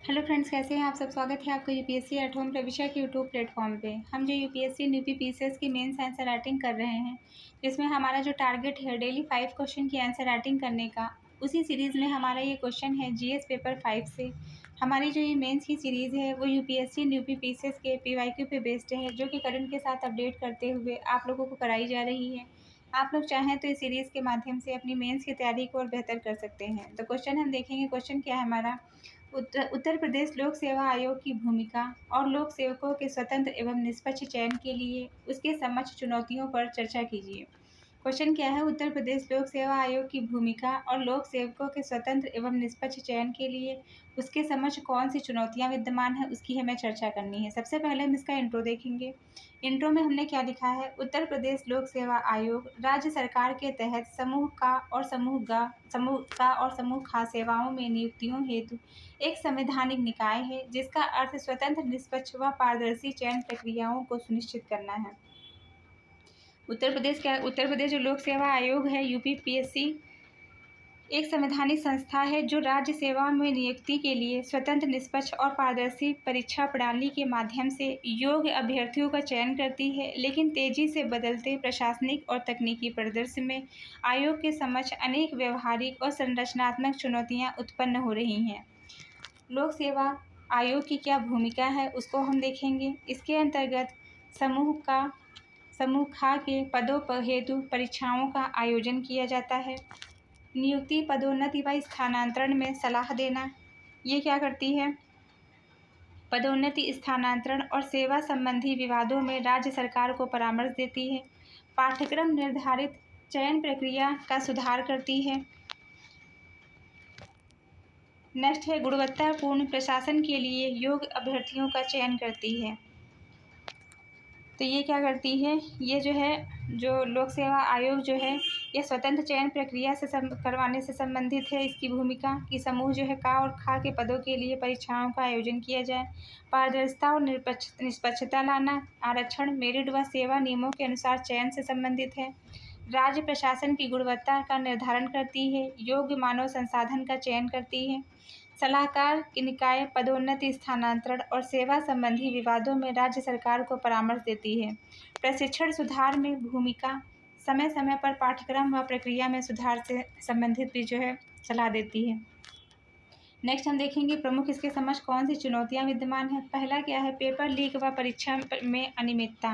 Hello friends, कैसे हैं आप सब। स्वागत है आपका यूपीएससी एट होम प्रविष्या के यूट्यूब प्लेटफॉर्म पे। हम जो यूपीएससी न्यूपी पीसीएस की मेंस आंसर राइटिंग कर रहे हैं, जिसमें हमारा जो टारगेट है डेली 5 क्वेश्चन की आंसर राइटिंग करने का, उसी सीरीज़ में हमारा ये क्वेश्चन है जीएस पेपर 5 से। हमारी जो ये मेंस की सीरीज़ है वो यूपीएससी न्यूपी पीसीएस के पीवाईक्यू पे बेस्ड है, जो कि करंट के साथ अपडेट करते हुए आप लोगों को कराई जा रही है। आप लोग चाहें तो इस सीरीज़ के माध्यम से अपनी मेंस की तैयारी को और बेहतर कर सकते हैं। तो क्वेश्चन हम देखेंगे। क्वेश्चन क्या है हमारा, उत्तर प्रदेश लोक सेवा आयोग की भूमिका और लोक सेवकों के स्वतंत्र एवं निष्पक्ष चयन के लिए उसके समक्ष चुनौतियों पर चर्चा कीजिए। क्वेश्चन क्या है, उत्तर प्रदेश लोक सेवा आयोग की भूमिका और लोक सेवकों के स्वतंत्र एवं निष्पक्ष चयन के लिए उसके समक्ष कौन सी चुनौतियां विद्यमान है, उसकी हमें चर्चा करनी है। सबसे पहले हम इसका इंट्रो देखेंगे। इंट्रो में हमने क्या लिखा है, उत्तर प्रदेश लोक सेवा आयोग राज्य सरकार के तहत समूह का और समूह खा सेवाओं में नियुक्तियों हेतु एक संवैधानिक निकाय है, जिसका अर्थ स्वतंत्र, निष्पक्ष व पारदर्शी चयन प्रक्रियाओं को सुनिश्चित करना है। उत्तर प्रदेश जो लोक सेवा आयोग है यूपीपीएससी एक संवैधानिक संस्था है जो राज्य सेवा में नियुक्ति के लिए स्वतंत्र, निष्पक्ष और पारदर्शी परीक्षा प्रणाली के माध्यम से योग्य अभ्यर्थियों का चयन करती है। लेकिन तेजी से बदलते प्रशासनिक और तकनीकी परिदृश्य में आयोग के समक्ष अनेक व्यवहारिक और संरचनात्मक चुनौतियां उत्पन्न हो रही हैं। लोक सेवा आयोग की क्या भूमिका है उसको हम देखेंगे। इसके अंतर्गत समूह खा के पदों पर हेतु परीक्षाओं का आयोजन किया जाता है। नियुक्ति, पदोन्नति व स्थानांतरण में सलाह देना, ये क्या करती है। पदोन्नति, स्थानांतरण और सेवा संबंधी विवादों में राज्य सरकार को परामर्श देती है। पाठ्यक्रम निर्धारित चयन प्रक्रिया का सुधार करती है। नेक्स्ट है, गुणवत्तापूर्ण प्रशासन के लिए योग्य अभ्यर्थियों का चयन करती है। तो ये क्या करती है, ये जो है जो लोक सेवा आयोग जो है ये स्वतंत्र चयन प्रक्रिया से करवाने से संबंधित है। इसकी भूमिका कि समूह जो है का और खा के पदों के लिए परीक्षाओं का आयोजन किया जाए। पारदर्शिता और निष्पक्षता लाना, आरक्षण, मेरिट व सेवा नियमों के अनुसार चयन से संबंधित है। राज्य प्रशासन की गुणवत्ता का निर्धारण करती है। योग्य मानव संसाधन का चयन करती है। सलाहकार की निकाय पदोन्नति, स्थानांतरण और सेवा संबंधी विवादों में राज्य सरकार को परामर्श देती है। प्रशिक्षण सुधार में भूमिका, समय समय पर पाठ्यक्रम व प्रक्रिया में सुधार से संबंधित भी जो है सलाह देती है। नेक्स्ट हम देखेंगे प्रमुख इसके समक्ष कौन सी चुनौतियां विद्यमान है। पहला क्या है, पेपर लीक व परीक्षा में अनियमितता,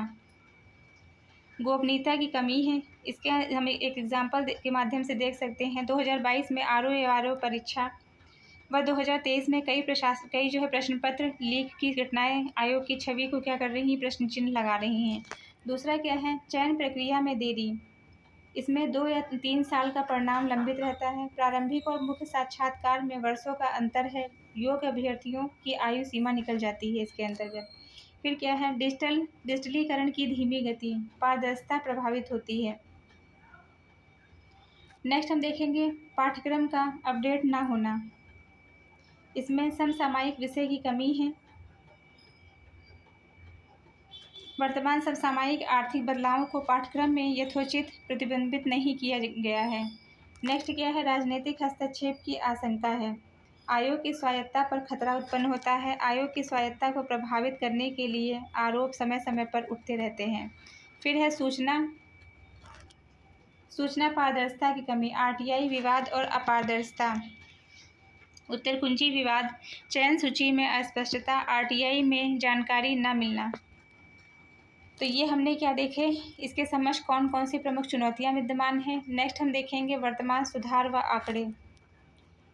गोपनीयता की कमी है। इसके हम एक एग्जाम्पल के माध्यम से देख सकते हैं। 2022 में आरओ परीक्षा व 2023 में कई जो है प्रश्न पत्र लीक की घटनाएं आयोग की छवि को क्या कर रही हैं, प्रश्न चिन्ह लगा रही हैं। दूसरा क्या है, चयन प्रक्रिया में देरी, इसमें 2 या 3 साल का परिणाम लंबित रहता है। प्रारंभिक और मुख्य साक्षात्कार में वर्षों का अंतर है। योग्य अभ्यर्थियों की आयु सीमा निकल जाती है इसके अंतर्गत। फिर क्या है, डिजिटलीकरण की धीमी गति, पारदर्शिता प्रभावित होती है। नेक्स्ट हम देखेंगे पाठ्यक्रम का अपडेट ना होना, इसमें समसामयिक विषय की कमी है। वर्तमान समसामयिक आर्थिक बदलावों को पाठ्यक्रम में यथोचित प्रतिबिंबित नहीं किया गया है। नेक्स्ट क्या है, राजनीतिक हस्तक्षेप की आशंका है। आयोग की स्वायत्तता पर खतरा उत्पन्न होता है। आयोग की स्वायत्तता को प्रभावित करने के लिए आरोप समय समय पर उठते रहते हैं। फिर है सूचना पारदर्शिता की कमी, आरटीआई विवाद और अपारदर्शिता, उत्तर कुंजी विवाद, चयन सूची में अस्पष्टता, आरटीआई में जानकारी न मिलना। तो ये हमने क्या देखे, इसके समक्ष कौन कौन सी प्रमुख चुनौतियां विद्यमान हैं। नेक्स्ट हम देखेंगे वर्तमान सुधार व आंकड़े।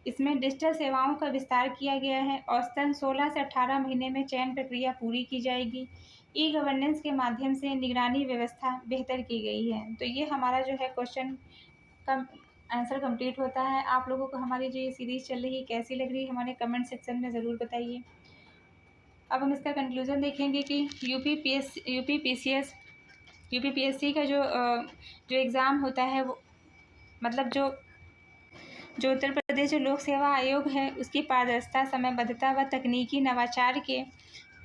इसमें डिजिटल सेवाओं का विस्तार किया गया है। औसतन 16 से 18 महीने में चयन प्रक्रिया पूरी की जाएगी। ई गवर्नेंस के माध्यम से निगरानी व्यवस्था बेहतर की गई है। तो ये हमारा जो है क्वेश्चन का आंसर कंप्लीट होता है। आप लोगों को हमारी जो ये सीरीज़ चल रही है कैसी लग रही है, हमारे कमेंट सेक्शन में ज़रूर बताइए। अब हम इसका कंक्लूज़न देखेंगे कि यूपीपीएससी का जो एग्ज़ाम होता है वो मतलब जो उत्तर प्रदेश लोक सेवा आयोग है उसकी पारदर्शिता, समयबद्धता व तकनीकी नवाचार के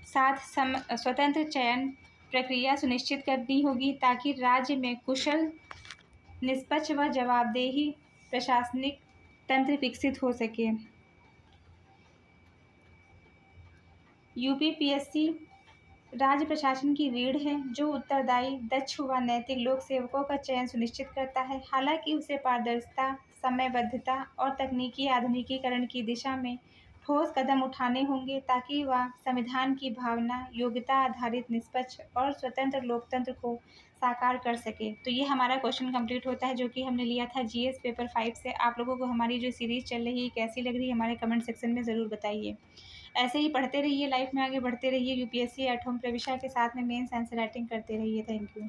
साथ स्वतंत्र चयन प्रक्रिया सुनिश्चित करनी होगी, ताकि राज्य में कुशल, निष्पक्ष व जवाबदेही प्रशासनिक तंत्र विकसित हो सके। यूपीपीएससी राज्य प्रशासन की रीढ़ है जो उत्तरदायी, दक्ष व नैतिक लोक सेवकों का चयन सुनिश्चित करता है। हालांकि उसे पारदर्शिता, समयबद्धता और तकनीकी आधुनिकीकरण की दिशा में ठोस कदम उठाने होंगे ताकि वह संविधान की भावना, योग्यता आधारित निष्पक्ष और स्वतंत्र लोकतंत्र को साकार कर सके। तो ये हमारा क्वेश्चन कंप्लीट होता है जो कि हमने लिया था जीएस पेपर 5 से। आप लोगों को हमारी जो सीरीज़ चल रही है कैसी लग रही है हमारे कमेंट सेक्शन में ज़रूर बताइए। ऐसे ही पढ़ते रहिए, लाइफ में आगे बढ़ते रहिए, यूपीएससी एट होम प्रविष्या के साथ में मेंस आंसर राइटिंग करते रहिए। Thank you.